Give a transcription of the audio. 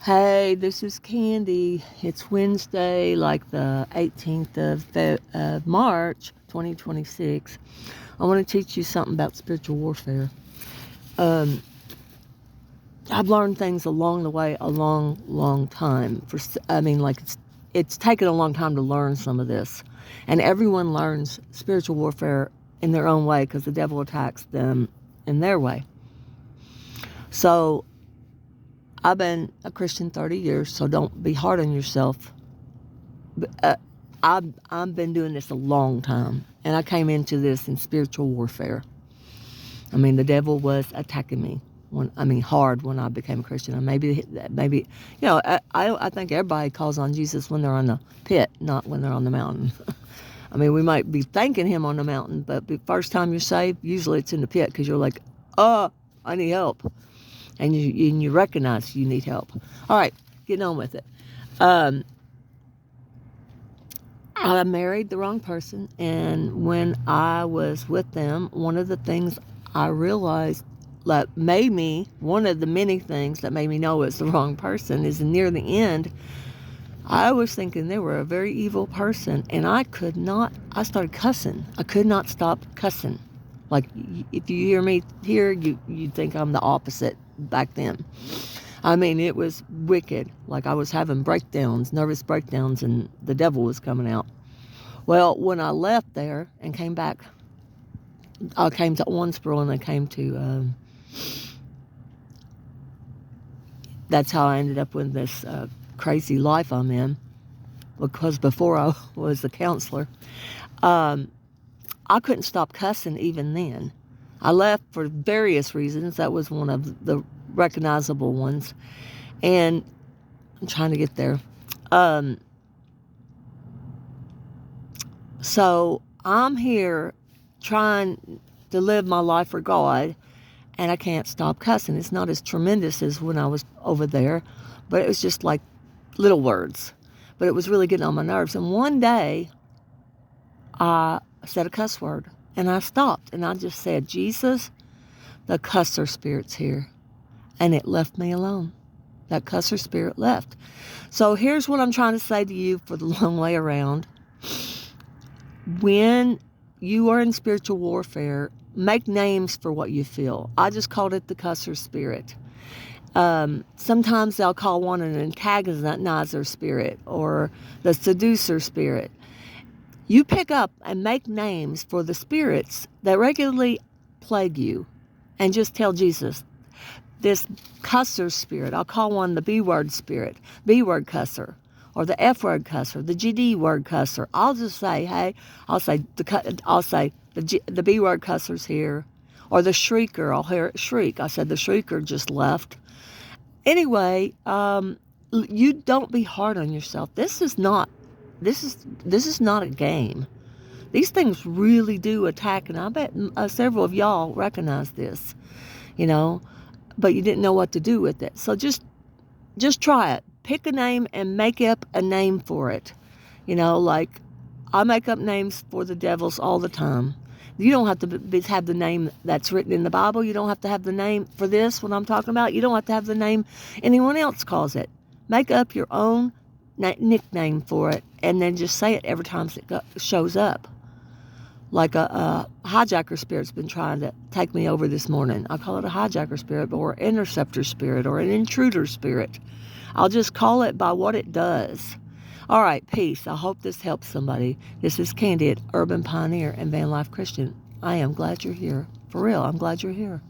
Hey, this is Candy. It's Wednesday, like the 18th of March, 2026. I want to teach you something about spiritual warfare. Um, I've learned things along the way a long time. It's taken a long time to learn some of this. And everyone learns spiritual warfare in their own way because the devil attacks them in their way. So I've been a Christian 30 years, so don't be hard on yourself. I've been doing this a long time, and I came into this in spiritual warfare. The devil was attacking me hard when I became a Christian. And maybe, I think everybody calls on Jesus when they're on the pit, not when they're on the mountain. We might be thanking him on the mountain, but the first time you're saved, usually it's in the pit because you're like, I need help. And you recognize you need help. All right, getting on with it. I married the wrong person, and when I was with them, one of the things I realized that made me, one of the many things that made me know it's the wrong person, is near the end, I was thinking they were a very evil person, and I started cussing. I could not stop cussing. Like, if you hear me here, you'd think I'm the opposite back then. It was wicked. Like, I was having nervous breakdowns, and the devil was coming out. Well, when I left there and came back, I came to Owensboro, and I came to, that's how I ended up with this crazy life I'm in, because before I was a counselor, I couldn't stop cussing even then. I left for various reasons. That was one of the recognizable ones. And I'm trying to get there. So I'm here trying to live my life for God, and I can't stop cussing. It's not as tremendous as when I was over there, but it was just like little words. But it was really getting on my nerves. And one day, I said a cuss word, and I stopped, and I just said, Jesus, the cusser spirit's here. And it left me alone. That cusser spirit left. So here's what I'm trying to say to you for the long way around. When you are in spiritual warfare, make names for what you feel. I just called it the cusser spirit. Sometimes they'll call one an antagonizer spirit or the seducer spirit. You pick up and make names for the spirits that regularly plague you, and just tell Jesus, this cusser spirit, I'll call one the B-word spirit, B-word cusser, or the F-word cusser, the GD word cusser. I'll just say, hey, I'll say the B-word cusser's here, or the shrieker. I'll hear it shriek. I said the shrieker just left. Anyway, you don't be hard on yourself. This is not a game. These things really do attack, and I bet several of y'all recognize this, but you didn't know what to do with it. So just try it. Pick a name and make up a name for it. Like I make up names for the devils all the time. You don't have to have the name that's written in the Bible. You don't have to have the name for this, what I'm talking about. You don't have to have the name anyone else calls it. Make up your own nickname for it, and then just say it every time it shows up. Like a hijacker spirit's been trying to take me over this morning. I call it a hijacker spirit, or an interceptor spirit, or an intruder spirit. I'll just call it by what it does. All right, peace. I hope this helps somebody. This is Candy at Urban Pioneer and Van Life Christian. I am glad you're here. For real, I'm glad you're here.